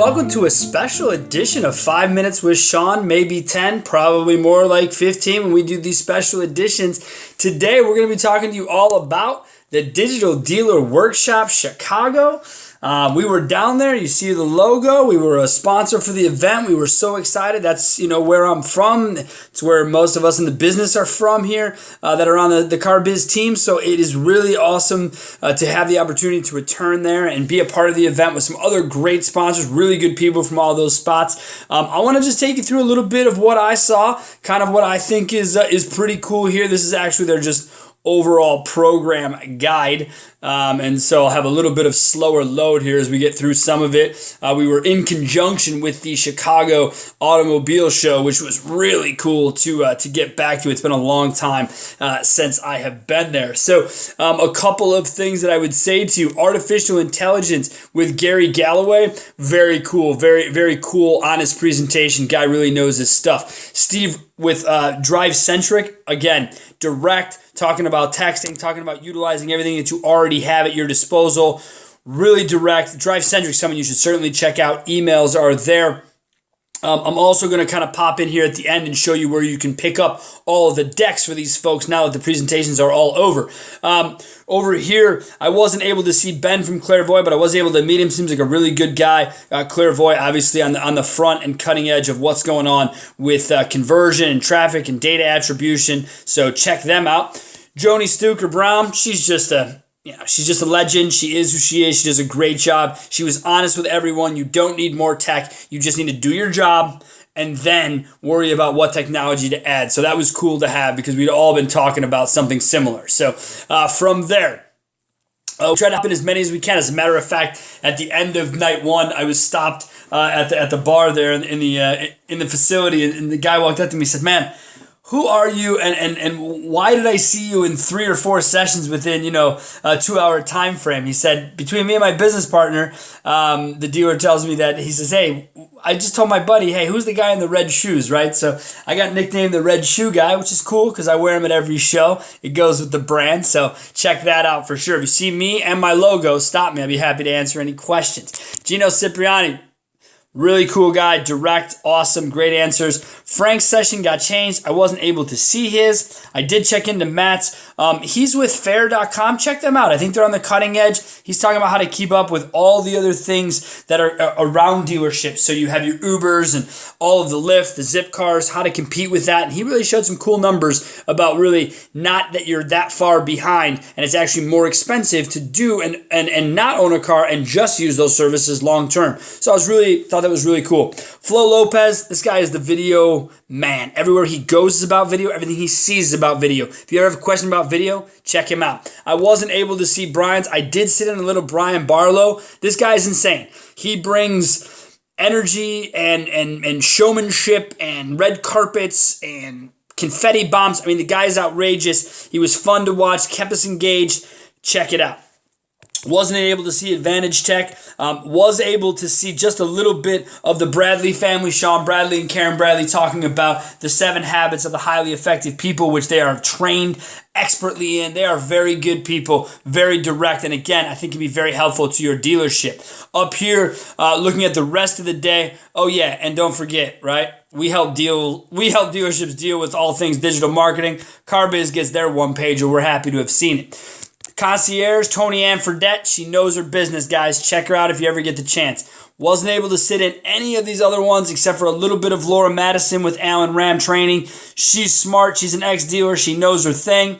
welcome to a special edition of 5 Minutes with Sean, maybe 10, probably more like 15 when we do these special editions. Today we're going to be talking to you all about the Digital Dealer Workshop Chicago. We were down there. You see the logo. We were a sponsor for the event. We were so excited. That's where I'm from. It's where most of us in the business are from here that are on the Car Biz team. So it is really awesome to have the opportunity to return there and be a part of the event with some other great sponsors, really good people from all those spots. I want to just take you through a little bit of what I saw, kind of what I think is pretty cool here. This is actually their just overall program guide. And so I'll have a little bit of slower load here as we get through some of it. We were in conjunction with the Chicago Automobile Show, which was really cool to get back to. It's been a long time since I have been there. So a couple of things that I would say to you. Artificial intelligence with Gary Galloway. Very cool. Very, very cool, honest presentation. Guy really knows his stuff. Steve with Drive Centric. Again, direct, talking about texting, talking about utilizing everything that you already have at your disposal. Really direct. Drive Centric, someone you should certainly check out. Emails are there. I'm also going to kind of pop in here at the end and show you where you can pick up all of the decks for these folks now that the presentations are all over. Over here, I wasn't able to see Ben from Clairvoy, but I was able to meet him. Seems like a really good guy. Clairvoy, obviously, on the front and cutting edge of what's going on with conversion and traffic and data attribution. So check them out. Joni Stuker Brown, she's just a legend. She is who she is. She does a great job. She was honest with everyone. You don't need more tech. You just need to do your job and then worry about what technology to add. So that was cool to have because we'd all been talking about something similar. So from there, we'll try to hop in as many as we can. As a matter of fact, at the end of night one, I was stopped at the bar there in the facility, and the guy walked up to me and said, "Man, who are you and why did I see you in 3 or 4 sessions within, a 2-hour time frame?" He said, between me and my business partner, the dealer tells me that he says, "Hey, I just told my buddy, hey, who's the guy in the red shoes," right? So I got nicknamed the Red Shoe Guy, which is cool because I wear them at every show. It goes with the brand, so check that out for sure. If you see me and my logo, stop me. I'd be happy to answer any questions. Gino Cipriani, really cool guy, direct, awesome, great answers. Frank's session got changed. I wasn't able to see his. I did check into Matt's. He's with fair.com. Check them out. I think they're on the cutting edge. He's talking about how to keep up with all the other things that are around dealerships. So you have your Ubers and all of the Lyft, the Zip cars, how to compete with that. And he really showed some cool numbers about really not that you're that far behind and it's actually more expensive to do and not own a car and just use those services long term. So I thought that was really cool. Flo Lopez, this guy is the video man. Everywhere he goes is about video. Everything he sees is about video. If you ever have a question about video, check him out. I wasn't able to see Brian's. I did sit in a little Brian Barlow. This guy is insane. He brings energy and showmanship and red carpets and confetti bombs. I mean, the guy is outrageous. He was fun to watch, kept us engaged. Check it out. Wasn't able to see Advantage Tech. Was able to see just a little bit of the Bradley family, Sean Bradley and Karen Bradley, talking about the 7 habits of the highly effective people, which they are trained expertly in. They are very good people, very direct, and again, I think can be very helpful to your dealership. Up here, looking at the rest of the day. Oh yeah, and don't forget, right? We help dealerships deal with all things digital marketing. Car Biz gets their one page, and we're happy to have seen it. Concierge, Tony Ann Fredette, she knows her business, guys. Check her out if you ever get the chance. Wasn't able to sit in any of these other ones except for a little bit of Laura Madison with Alan Ram training. She's smart. She's an ex-dealer. She knows her thing.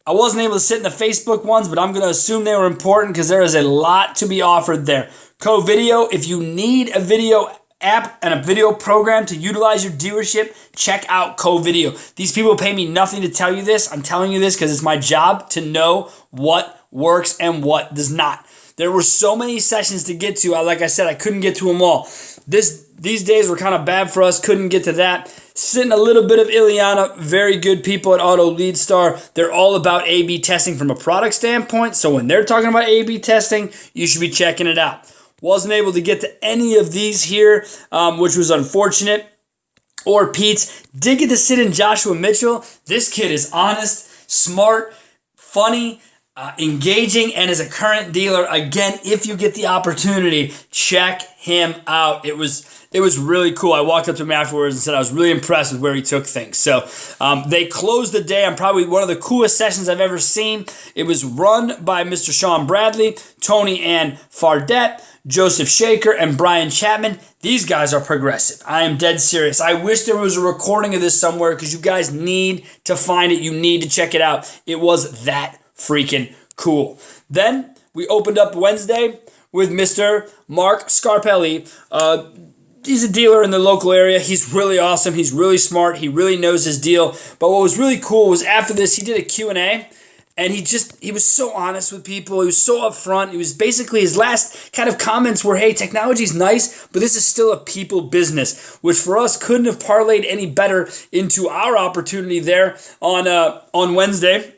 I wasn't able to sit in the Facebook ones, but I'm going to assume they were important because there is a lot to be offered there. Co-video, if you need a video app and a video program to utilize your dealership, check out Co-Video. These people pay me nothing to tell you this. I'm telling you this because it's my job to know what works and what does not. There were so many sessions to get to. Like I said, I couldn't get to them all. These days were kind of bad for us. Couldn't get to that. Sitting a little bit of Ileana. Very good people at Auto Lead Star. They're all about A/B testing from a product standpoint. So when they're talking about A/B testing, you should be checking it out. Wasn't able to get to any of these here, which was unfortunate. Or Pete's. Did get to sit in Joshua Mitchell. This kid is honest, smart, funny. engaging, and as a current dealer, again, if you get the opportunity, check him out. It was really cool. I walked up to him afterwards and said I was really impressed with where he took things. So they closed the day on probably one of the coolest sessions I've ever seen. It was run by Mr. Sean Bradley, Tony Ann Fardette, Joseph Shaker, and Brian Chapman. These guys are progressive. I am dead serious. I wish there was a recording of this somewhere because you guys need to find it. You need to check it out. It was that freaking cool. Then we opened up Wednesday with Mr. Mark Scarpelli. He's a dealer in the local area. He's really awesome. He's really smart. He really knows his deal. But what was really cool was after this, he did a Q&A, and he was so honest with people. He was so upfront. He was basically, his last kind of comments were, hey, technology's nice, but this is still a people business, which for us couldn't have parlayed any better into our opportunity there on Wednesday.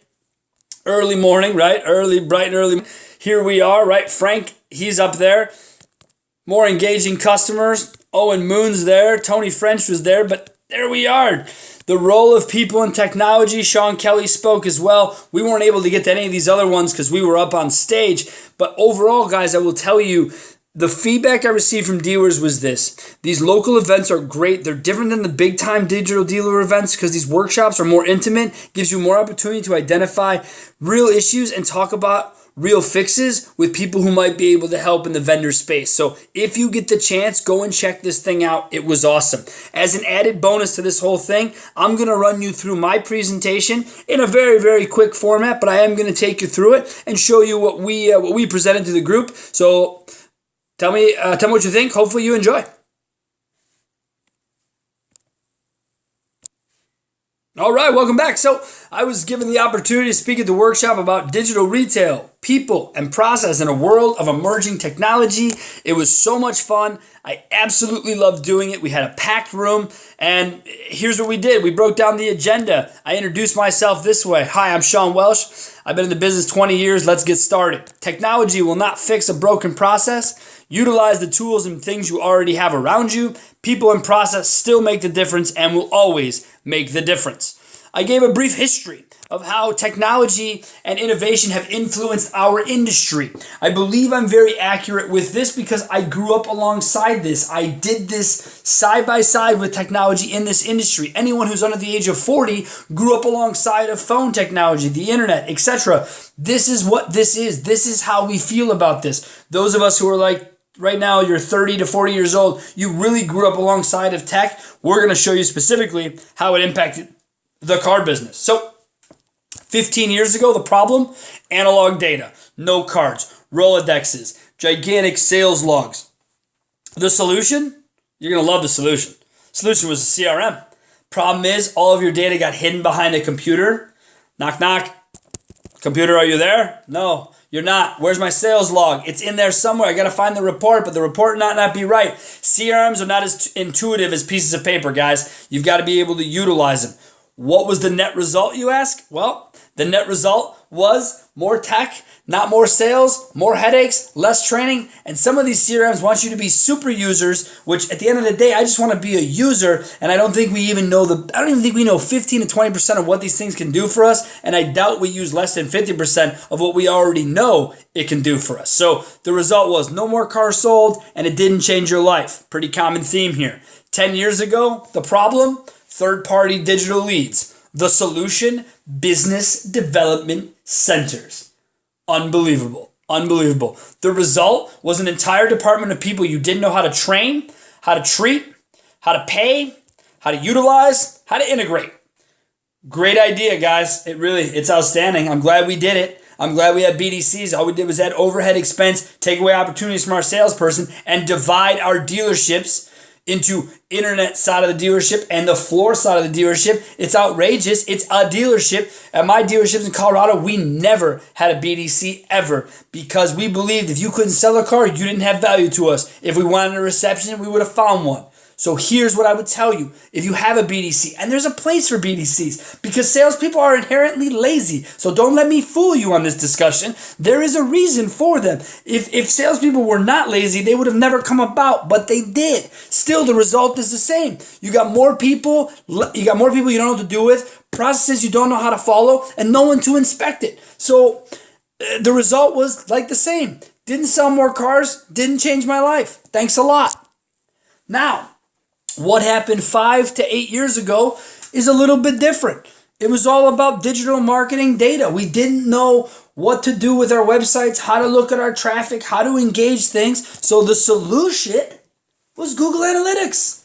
Early morning, right? Bright and early. Here we are, right? Frank, he's up there. More engaging customers. Owen Moon's there. Tony French was there, but there we are. The role of people in technology. Sean Kelly spoke as well. We weren't able to get to any of these other ones because we were up on stage. But overall, guys, I will tell you, the feedback I received from dealers was this. These local events are great. They're different than the big-time digital dealer events because these workshops are more intimate, gives you more opportunity to identify real issues and talk about real fixes with people who might be able to help in the vendor space. So if you get the chance, go and check this thing out. It was awesome. As an added bonus to this whole thing, I'm going to run you through my presentation in a very, very quick format, but I am going to take you through it and show you what we presented to the group. So tell me what you think. Hopefully you enjoy. All right, welcome back. So I was given the opportunity to speak at the workshop about digital retail, people, and process in a world of emerging technology. It was so much fun. I absolutely loved doing it. We had a packed room, and here's what we did. We broke down the agenda. I introduced myself this way. Hi, I'm Sean Welsh. I've been in the business 20 years. Let's get started. Technology will not fix a broken process. Utilize the tools and things you already have around you. People and process still make the difference and will always make the difference. I gave a brief history of how technology and innovation have influenced our industry. I believe I'm very accurate with this because I grew up alongside this. I did this side by side with technology in this industry. Anyone who's under the age of 40 grew up alongside of phone technology, the internet, etc. This is what this is. This is how we feel about this. Those of us who are like, right now, you're 30 to 40 years old, you really grew up alongside of tech. We're going to show you specifically how it impacted the car business. So 15 years ago, the problem, analog data, no cards, Rolodexes, gigantic sales logs. The solution, you're going to love the solution. Solution was a CRM. Problem is, all of your data got hidden behind a computer. Knock, knock. Computer, are you there? No, you're not. Where's my sales log? It's in there somewhere. I got to find the report, but the report not be right. CRMs are not as intuitive as pieces of paper, guys. You've got to be able to utilize them. What was the net result, you ask? Well, the net result was more tech, not more sales, more headaches, less training, and some of these CRMs want you to be super users, which at the end of the day, I just want to be a user, and I don't think we know 15 to 20% of what these things can do for us, and I doubt we use less than 50% of what we already know it can do for us. So the result was no more cars sold, and it didn't change your life. Pretty common theme here. 10 years ago, the problem? Third-party digital leads. The solution? Business development centers. Unbelievable. Unbelievable. The result was an entire department of people you didn't know how to train, how to treat, how to pay, how to utilize, how to integrate. Great idea, guys. It's outstanding. I'm glad we did it. I'm glad we had BDCs. All we did was add overhead expense, take away opportunities from our salesperson, and divide our dealerships into internet side of the dealership and the floor side of the dealership. It's outrageous. It's a dealership. At my dealerships in Colorado, we never had a BDC ever because we believed if you couldn't sell a car, you didn't have value to us. If we wanted a reception, we would have found one. So here's what I would tell you. If you have a BDC, and there's a place for BDCs, because salespeople are inherently lazy. So don't let me fool you on this discussion. There is a reason for them. If salespeople were not lazy, they would have never come about, but they did. Still, the result is the same. You got more people you don't know what to do with, processes you don't know how to follow, and no one to inspect it. So The result was like the same. Didn't sell more cars, didn't change my life. Thanks a lot. Now, what happened 5 to 8 years ago is a little bit different. It was all about digital marketing data. We didn't know what to do with our websites, how to look at our traffic, how to engage things. So the solution was Google Analytics.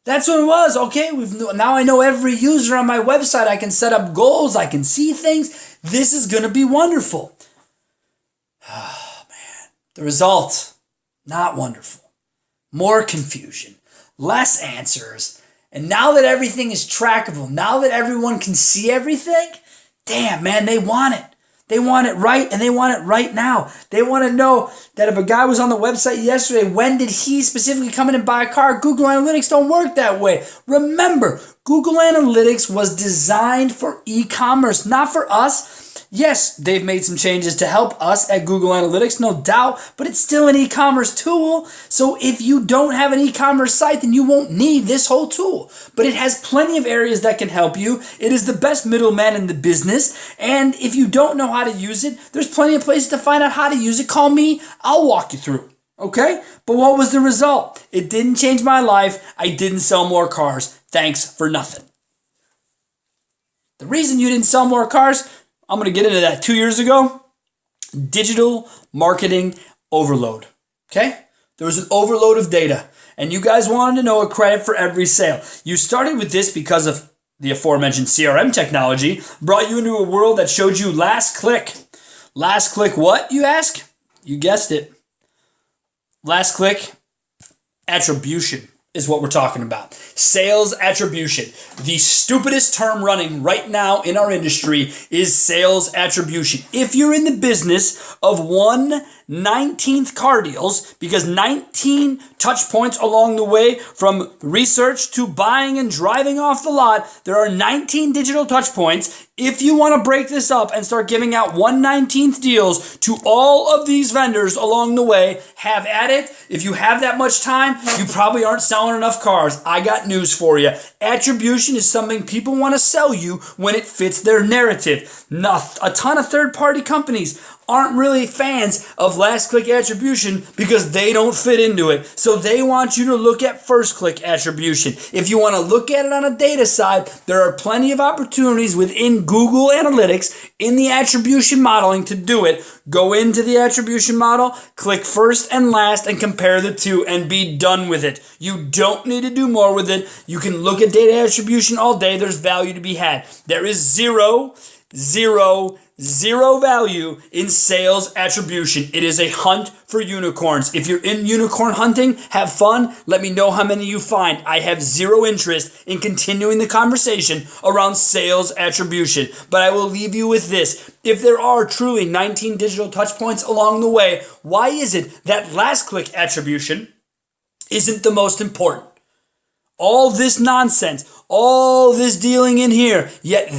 That's what it was. Okay, now I know every user on my website. I can set up goals. I can see things. This is going to be wonderful. Oh, man. The result, not wonderful. More confusion, less answers. And now that everything is trackable, now that everyone can see everything, damn, man, they want it. They want it right, and they want it right now. They want to know that if a guy was on the website yesterday, when did he specifically come in and buy a car? Google Analytics don't work that way. Remember, Google Analytics was designed for e-commerce, not for us. Yes, they've made some changes to help us at Google Analytics, no doubt, but it's still an e-commerce tool. So if you don't have an e-commerce site, then you won't need this whole tool. But it has plenty of areas that can help you. It is the best middleman in the business. And if you don't know how to use it, there's plenty of places to find out how to use it. Call me, I'll walk you through. Okay? But what was the result? It didn't change my life. I didn't sell more cars. Thanks for nothing. The reason you didn't sell more cars, I'm going to get into that. 2 years ago, digital marketing overload. Okay? There was an overload of data, and you guys wanted to know a credit for every sale. You started with this because of the aforementioned CRM technology, brought you into a world that showed you last click. Last click what, you ask? You guessed it. Last click attribution is what we're talking about. Sales attribution. The stupidest term running right now in our industry is sales attribution. If you're in the business of 1/19th car deals, because 19 touch points along the way from research to buying and driving off the lot, there are 19 digital touch points. If you want to break this up and start giving out 1/19th deals to all of these vendors along the way, have at it. If you have that much time, you probably aren't selling enough cars. I got news for you. Attribution is something people want to sell you when it fits their narrative. A ton of third-party companies aren't really fans of last click attribution because they don't fit into it. So they want you to look at first click attribution. If you want to look at it on a data side, there are plenty of opportunities within Google Analytics in the attribution modeling to do it. Go into the attribution model, click first and last, and compare the two and be done with it. You don't need to do more with it. You can look at data attribution all day. There's value to be had. There is zero value in sales attribution. It is a hunt for unicorns. If you're in unicorn hunting, have fun. Let me know how many you find. I have zero interest in continuing the conversation around sales attribution. But I will leave you with this. If there are truly 19 digital touch points along the way, why is it that last click attribution isn't the most important? All this nonsense, all this dealing in here, yet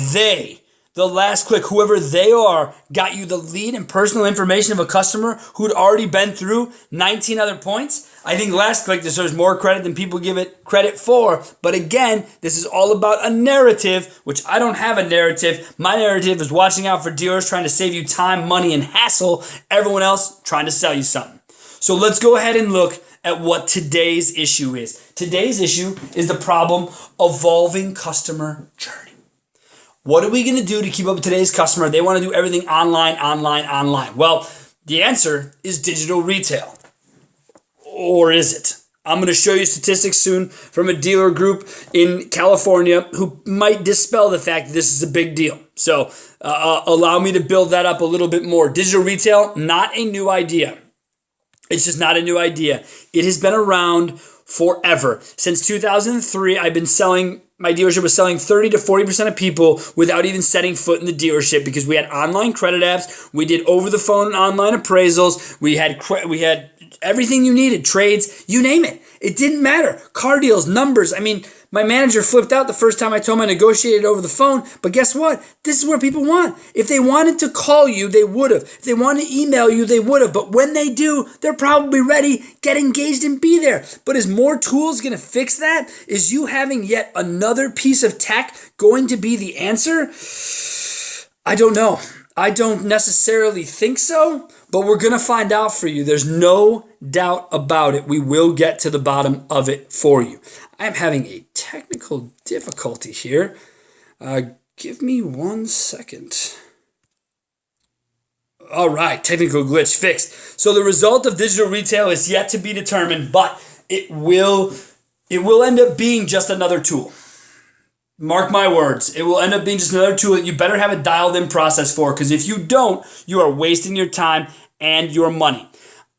the last click, whoever they are, got you the lead and personal information of a customer who'd already been through 19 other points. I think last click deserves more credit than people give it credit for. But again, this is all about a narrative, which I don't have a narrative. My narrative is watching out for dealers trying to save you time, money, and hassle. Everyone else trying to sell you something. So let's go ahead and look at what today's issue is. Today's issue is the problem evolving customer journey. What are we going to do to keep up with today's customer? They want to do everything online. Well, the answer is digital retail. Or is it? I'm going to show you statistics soon from a dealer group in California who might dispel the fact that this is a big deal. So allow me to build that up a little bit more. Digital retail, not a new idea. It's just not a new idea. It has been around forever. Since 2003, my dealership was selling 30 to 40% of people without even setting foot in the dealership because we had online credit apps, we did over-the-phone and online appraisals, we had everything you needed, trades, you name it. It didn't matter. Car deals, numbers. I mean, my manager flipped out the first time I told him I negotiated over the phone, but guess what? This is what people want. If they wanted to call you, they would have. If they wanted to email you, they would have. But when they do, they're probably ready, get engaged, and be there. But is more tools going to fix that? Is you having yet another piece of tech going to be the answer? I don't know. I don't necessarily think so, but we're going to find out for you. There's no doubt about it. We will get to the bottom of it for you. I'm having a technical difficulty here. Give me 1 second. All right, technical glitch fixed. So the result of digital retail is yet to be determined, but it will end up being just another tool. Mark my words, it will end up being just another tool that you better have a dialed in process for, because if you don't, you are wasting your time and your money.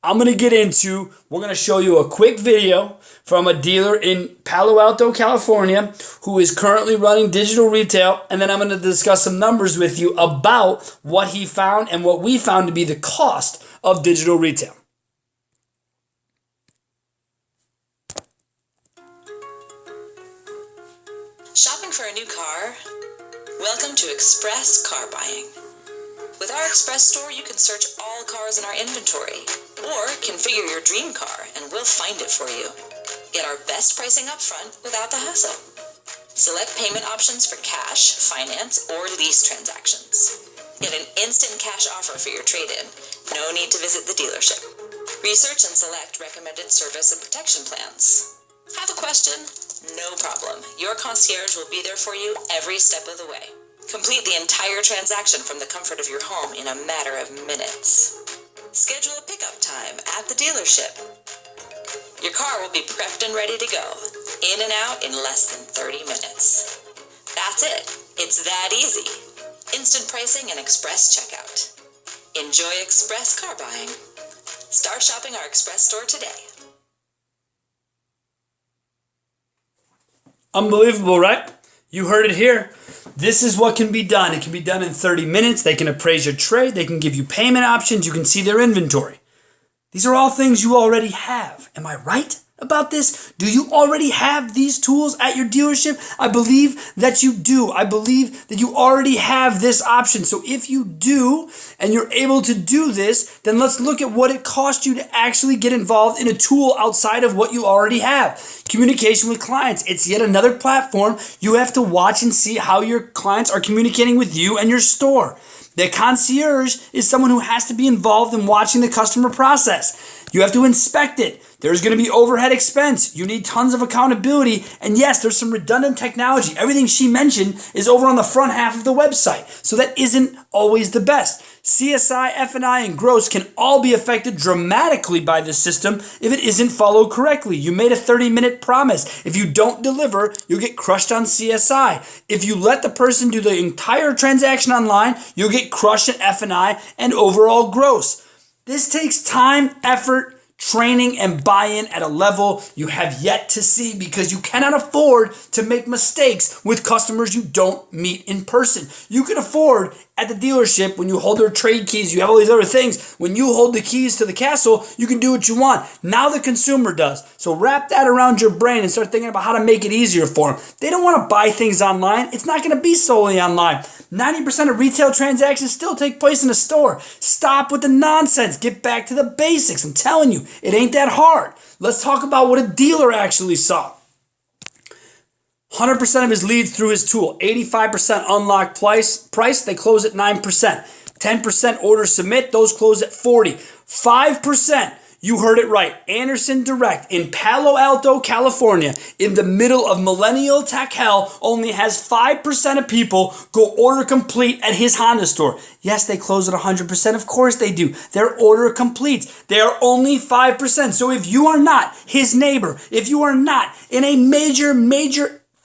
We're going to show you a quick video from a dealer in Palo Alto, California, who is currently running digital retail, and then I'm going to discuss some numbers with you about what he found and what we found to be the cost of digital retail. Shopping for a new car? Welcome to Express Car Buying. With our Express store, you can search all cars in our inventory, or configure your dream car and we'll find it for you. Get our best pricing up front without the hassle. Select payment options for cash, finance, or lease transactions. Get an instant cash offer for your trade-in. No need to visit the dealership. Research and select recommended service and protection plans. Have a question? No problem. Your concierge will be there for you every step of the way. Complete the entire transaction from the comfort of your home in a matter of minutes. Schedule a pickup time at the dealership. Your car will be prepped and ready to go, in and out in less than 30 minutes. That's it. It's that easy. Instant pricing and express checkout. Enjoy Express Car Buying. Start shopping our Express store today. Unbelievable, right? You heard it here. This is what can be done. It can be done in 30 minutes. They can appraise your trade. They can give you payment options. You can see their inventory. These are all things you already have. Am I right about this? Do you already have these tools at your dealership? I believe that you do. I believe that you already have this option. So if you do, and you're able to do this, then let's look at what it costs you to actually get involved in a tool outside of what you already have. Communication with clients. It's yet another platform you have to watch and see how your clients are communicating with you and your store. The concierge is someone who has to be involved in watching the customer process. You have to inspect it. There's going to be overhead expense. You need tons of accountability. And yes, there's some redundant technology. Everything she mentioned is over on the front half of the website. So that isn't always the best. CSI, F&I, and gross can all be affected dramatically by this system if it isn't followed correctly. You made a 30-minute promise. If you don't deliver, you'll get crushed on CSI. If you let the person do the entire transaction online, you'll get crushed at F&I and overall gross. This takes time, effort, training, and buy-in at a level you have yet to see, because you cannot afford to make mistakes with customers you don't meet in person. You can afford at the dealership, when you hold their trade keys, you have all these other things. When you hold the keys to the castle, you can do what you want. Now the consumer does. So wrap that around your brain and start thinking about how to make it easier for them. They don't want to buy things online. It's not going to be solely online. 90% of retail transactions still take place in a store. Stop with the nonsense. Get back to the basics. I'm telling you, it ain't that hard. Let's talk about what a dealer actually saw. 100% of his leads through his tool. 85% unlocked price. They close at 9%. 10% order submit. Those close at 40. 5%. You heard it right. Anderson Direct in Palo Alto, California, in the middle of millennial tech hell, only has 5% of people go order complete at his Honda store. Yes, they close at 100%. Of course they do. Their order completes. They are only 5%. So if you are not his neighbor, if you are not in a major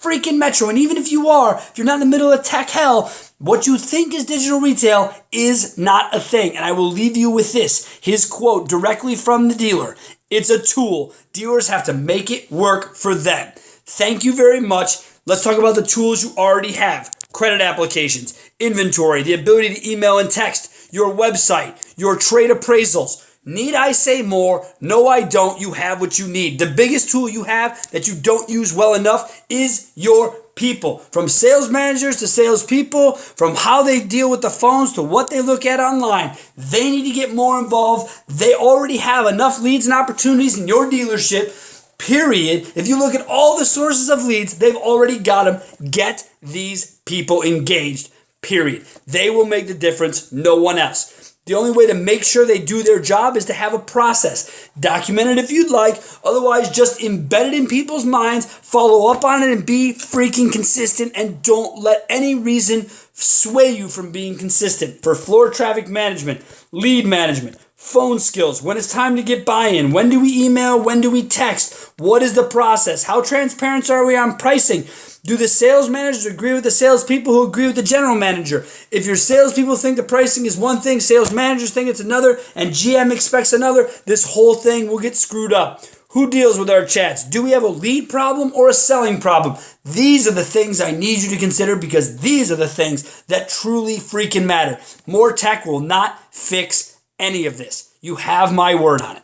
freaking metro, and even if you are, if you're not in the middle of tech hell, what you think is digital retail is not a thing. And I will leave you with this, his quote directly from the dealer. It's a tool. Dealers have to make it work for them. Thank you very much. Let's talk about the tools you already have. Credit applications, inventory, the ability to email and text, your website, your trade appraisals. Need I say more? No, I don't. You have what you need. The biggest tool you have that you don't use well enough is your people. From sales managers to salespeople, from how they deal with the phones to what they look at online. They need to get more involved. They already have enough leads and opportunities in your dealership, period. If you look at all the sources of leads, they've already got them. Get these people engaged. period. They will make the difference, no one else. The only way to make sure they do their job is to have a process. Document it if you'd like. Otherwise, just embed it in people's minds, follow up on it, and be freaking consistent. And don't let any reason sway you from being consistent. For floor traffic management, lead management, phone skills, when it's time to get buy-in, when do we email, when do we text, what is the process, how transparent are we on pricing? Do the sales managers agree with the salespeople who agree with the general manager? If your salespeople think the pricing is one thing, sales managers think it's another, and GM expects another, this whole thing will get screwed up. Who deals with our chats? Do we have a lead problem or a selling problem? These are the things I need you to consider because these are the things that truly freaking matter. More tech will not fix any of this. You have my word on it.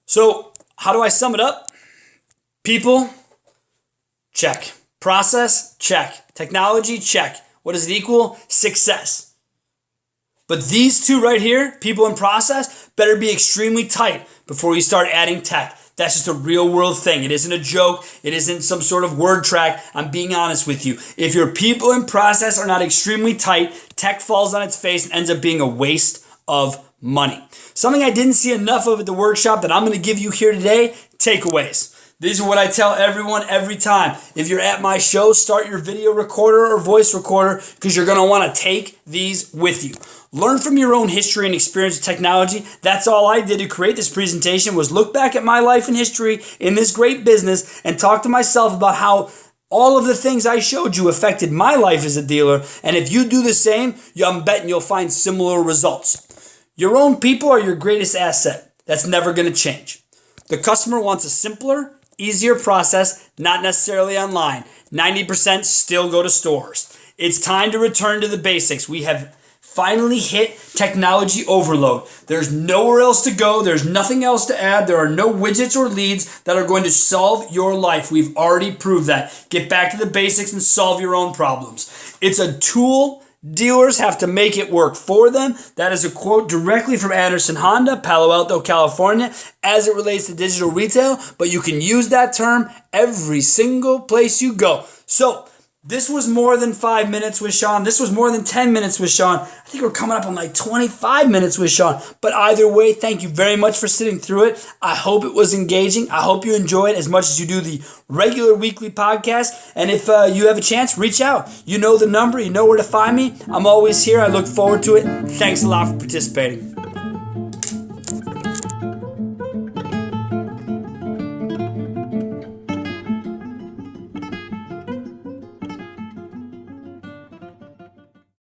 So, how do I sum it up? People, check. Process, check. Technology, check. What does it equal? Success. But these two right here, people and process, better be extremely tight before you start adding tech. That's just a real world thing. It isn't a joke. It isn't some sort of word track. I'm being honest with you. If your people and process are not extremely tight, tech falls on its face and ends up being a waste of money. Something I didn't see enough of at the workshop that I'm going to give you here today, takeaways. These are what I tell everyone every time. If you're at my show, start your video recorder or voice recorder because you're going to want to take these with you. Learn from your own history and experience with technology. That's all I did to create this presentation was look back at my life and history in this great business and talk to myself about how all of the things I showed you affected my life as a dealer. And if you do the same, I'm betting you'll find similar results. Your own people are your greatest asset. That's never going to change. The customer wants a simpler, easier process, not necessarily online. 90% still go to stores. It's time to return to the basics. We have finally hit technology overload. There's nowhere else to go. There's nothing else to add. There are no widgets or leads that are going to solve your life. We've already proved that. Get back to the basics and solve your own problems. It's a tool. Dealers have to make it work for them. That is a quote directly from Anderson Honda, Palo Alto, California, as it relates to digital retail. But you can use that term every single place you go. So, this was more than 5 minutes with Sean. This was more than 10 minutes with Sean. I think we're coming up on like 25 minutes with Sean. But either way, thank you very much for sitting through it. I hope it was engaging. I hope you enjoy it as much as you do the regular weekly podcast. And if you have a chance, reach out. You know the number. You know where to find me. I'm always here. I look forward to it. Thanks a lot for participating.